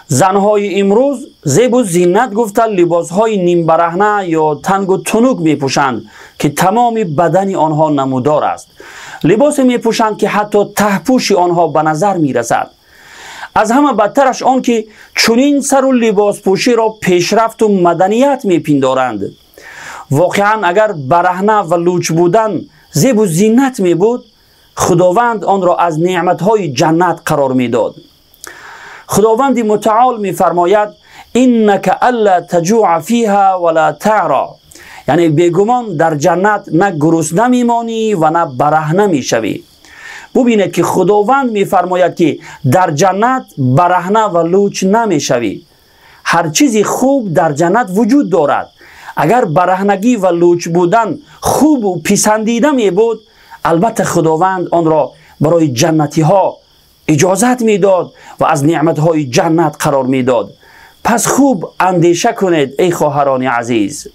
زنهای امروز زیب و زینت گفته لباسهای نیم برهنه یا تنگ و تنوک می پوشند که تمام بدن آنها نمودار است. لباس می پوشند که حتی تهپوش آنها به نظر می رسد. از همه بدترش آن که چنین سر و لباس پوشی را پیشرفت و مدنیت می پندارند. واقعا اگر برهنه و لوچ بودن زیب و زینت می بود، خداوند آن را از نعمتهای جنت قرار می داد. خداوند متعال می فرماید اینک الا تجوع فیها ولا تعرا، یعنی بیگمان در جنت نه گرسنه میمانی و نه برهنه میشوی. ببینید که خداوند می فرماید که در جنت برهنه و لوچ نمیشوی. هر چیزی خوب در جنت وجود دارد. اگر برهنگی و لوچ بودن خوب و پسندیده می بود، البته خداوند آن را برای جنتی ها اجازت میداد و از نعمت های جنت قرار میداد. پس خوب اندیشه کنید ای خواهران عزیز.